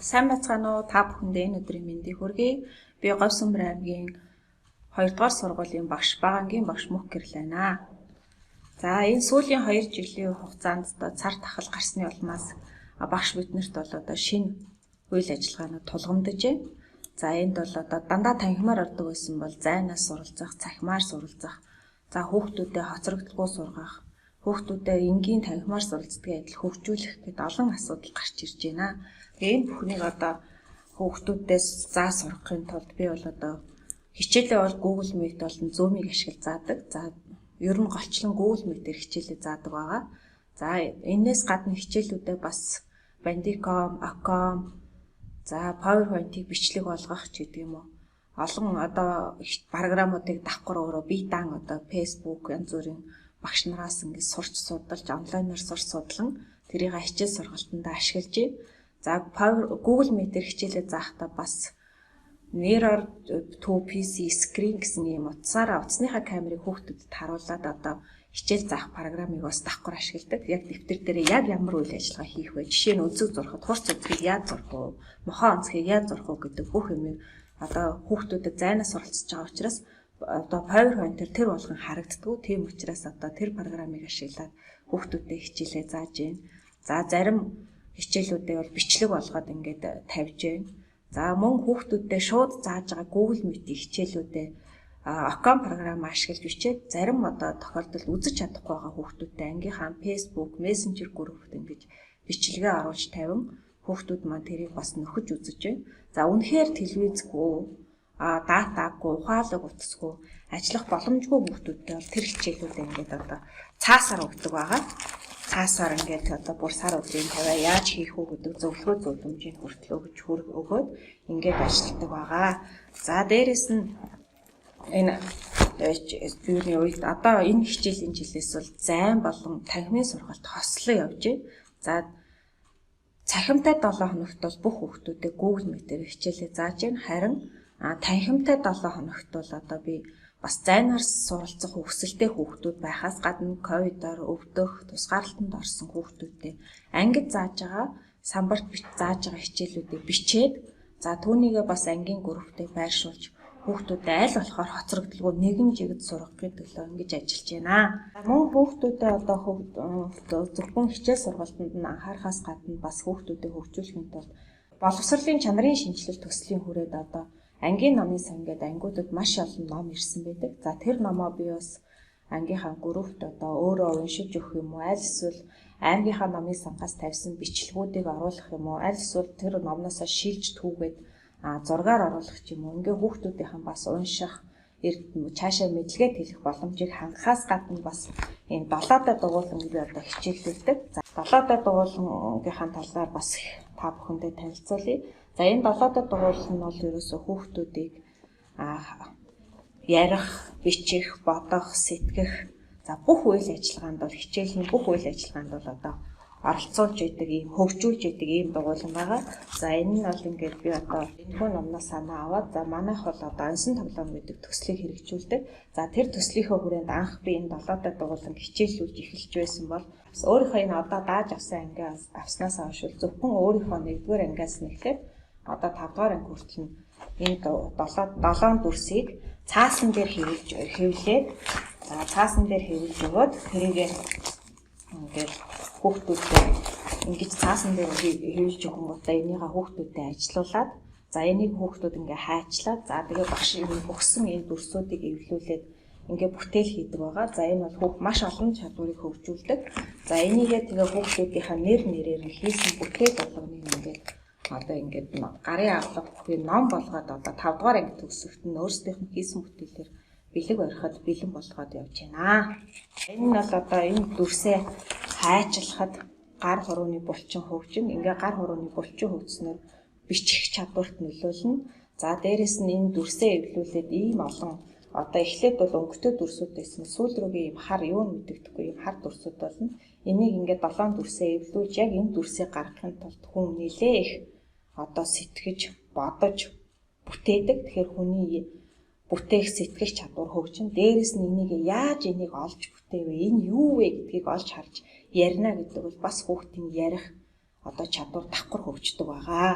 Сайн бацгаана уу? Та бүхэндээ энэ өдрийн мэндийг хүргэе. Би Говьсөнбөр аймгийн 2 дугаар сургуулийн багш Багангийн багш Мөх Гэрлэнэ. За энэ сүүлийн 2 жилийн хугацаанд цар тахал гарсны улмаас багш биднэрт бол одоо шинэ үйл ажиллагаанууд тулгамдж байна. За энд бол одоо дандаа танхимаар ордог байсан бол зайнаас суралцах, цахимаар суралцах, за хүүхдүүдэд хоцрогдолгүй сургах, хүүхдүүдэд энгийн танхимаар суралцдгийг адил хөгжүүлэх гэд олон асуудал гарч ирж байна. Тэгээ энэ бүхнийг одоо хүүхдүүдээс заа сургахын тулд би бол одоо хичээлээ бол Google Meet болон Zoom-ыг ашиглаж заадаг. За ер нь голчлон Google Meet-ээр хичээлээ заадаг байгаа. За энэс гадна хичээлүүдэд бас Bandicom, Acom, за PowerPoint-ийг бичлэг болгох ч гэдэг юм уу. Олон одоо програмуудыг давхар өөрөө бие даан одоо Facebook янз бүрийн багш нараас ингээд сурч судалж онлайнаар сурч судлан тэрийг хичээл сургалтанд ашиглаж байна. За Google Meet-ээр хичээлээ заахдаа бас Mirror to PC screen гэсэн ийм утсаараа утасныхаа камерыг хүүхдэд харуулад одоо хичээл заах програмыг бас давхар ашигладаг. Яг дэвтэр дээр яг ямар үйл ажиллагаа хийх вэ? Жишээ нь үзэг зурхад хурц үзгийг яаж зурх вэ? Мохоо онцгийг яаж зурх вэ гэдэг бүх юмыг одоо хүүхдүүдэд зайнаас суралцж байгаа учраас одоо PowerPoint-ээр тэр болгон харагддаг. Тийм учраас одоо тэр програмыг ашиглаад хүүхдүүдэд хичээлээ зааж байна. За зарим хичээлүүдээ бол бичлэг болгоод ингээд тавьж байна. За мөн хүүхдүүдэд шууд зааж байгаа Google Meet-ийн хичээлүүдээ Acom програм ашиглаж бичээд зарим одоо тохиолдолд үзэж чадахгүй байгаа хүүхдүүдэд ангийнхаа Facebook, Messenger группт ингэж бичлэгээ оруулж тавин хүүхдүүд маань тэрийг бас нөхөж үзэж байна. За үнэхээр телевизгүй, датагүй, ухаалаг утасгүй ажиллах боломжгүй хүүхдүүдтэй бол тэр хичээлүүдээ ингээд одоо цаасаар өгдөг байгаа. Цаасаар ингээд одоо бүр сар өдрийн тавиа яаж хийх үү гэдэг зөвлөгөө зөвлөмжийг хүртэл өгөөд ингээд ажилладаг байгаа. За дээрэс нь энэ юуны үед одоо энэ хичээлийн жилээс бол зайн болон танхимын сургалт хослон явж байна. За цахимтай 7 хоногт бол бүх хүүхдүүдэд Google Meet-ээр хичээлээ зааж байна. Харин танхимтай 7 хоногт бол одоо би бас зайнаар суралцах хүсэлтэй хүүхдүүд байхаас гадна ковидоор өвдөх, тусгаарлалтанд орсон хүүхдүүдтэй ангид зааж байгаа самбарт зааж байгаа хичээлүүдийг бичээд за түүнийгээ бас ангийн групптэй байршуулж хүүхдүүдэд аль болохоор хоцрогдолгүй нэгэн жигд сургахын төлөө ингэж ажиллаж байна. Мөн хүүхдүүдэд одоо зөвхөн хичээл сургалтанд нь анхаарахаас гадна бас хүүхдүүдэд хөгжүүлэхийн тулд боловсролын чанарын шинжилэл төслийн хүрээд одоо ангийн номын сан гэдэг ангиудад маш олон ном ирсэн байдаг. За тэр номоо би бас ангийнхаа группт одоо өөрөө уншиж өгөх юм уу, аль эсвэл аймгийнхаа номын сангаас тавьсан бичлэгүүдийг оруулах юм уу, аль эсвэл тэр номноос шилж түүгээд зургаар оруулах юм уу. Ингээ хүүхдүүдийнхэн бас унших, цаашаа мэдлэгээ тэлэх боломжийг хангахаас гадна бас энэ 7-д дугуулan gibi одоо хичээллүүлдэг. За 7-д дугуулангийнхаа талаар бас та бүхэндээ танилцуулъя. За энэ 7-д дугуулал нь бол ерөөсөө хүүхдүүдийг ярих, бичих, бодох, сэтгэх за бүх үйл ажиллагаанд бол хичээлийн бүх үйл ажиллагаанд бол одоо оролцуулж идэг ийм хөгжүүлж идэг ийм дугуулан байгаа. За энэ нь бол ингээд би одоо энэхүү номноос санаа аваад за манайх бол одоо онсон тоглоом гэдэг төслийг хэрэгжүүлдэг. За тэр төслийнхөө хүрээнд анх би энэ 7-д дугуулан хичээллүүлж эхэлж байсан бол бас өөрийнхөө энэ одоо дааж авсан анги авснаас хойш зөвхөн өөрийнхөө 1-р ангиас нэхлээд одоо 5-р анги хүртэл нь энэ 7 дүрсийг цаасан дээр хэвлээд за цаасан дээр хэвлэж өгөөд тэрийгээ ингээд хүүхдүүдэд ингэж цаасан дээр хэвлэж өгөн одоо энийгээ хүүхдүүдэд ажилуулад за энийг хүүхдүүд ингээ хайчлаад за тэгээ багш өгсөн энэ дүрсүүдийг эвлүүлээд ингээ бүтээл хийдэг байгаа. За энэ бол маш олон чадварыг хөгжүүлдэг. За энийгээ тэгээ хүүхдүүдийнхээ нэрээр нь хийсэн бүтээл болгоныг ингээ одоо ингээд гарын авлага ном болгоод одоо 5-р анги төгсөлт нь өөрсдийнх нь хийсэн бүтээлээр бэлэг барихад бэлэн болгоод явж байна. Энэ нь бол одоо энэ дүрсээ хайчлахад гар хурууны булчин хөгжин. Ингээ гар хурууны булчин хөгжснөөр бичих чадварт нөлөөлнө. За дээрэс нь энэ дүрсээ эвлүүлээд ийм олон одоо эхлээд бол өнгөтэй дүрсүүд байсан. Сүүл рүүгээ ийм хар юу мэддэгдэхгүй ийм хар дүрсүүд болно. Энийг ингээ 7 дүрсээ эвлүүлж яг энэ дүрсээ гаргахын тулд хүн нэлээ их одоо сэтгэж, бодож бүтээдэг. Тэгэхээр хүний бүтээх сэтгэх чадвар хөгжин. Дээрээс нь энийг яаж энийг олж бүтээвэ, энэ юу вэ гэдгийг олж харж ярина гэдэг бол бас хүүхдийн ярих одоо чадвар давхар хөгждөг байгаа.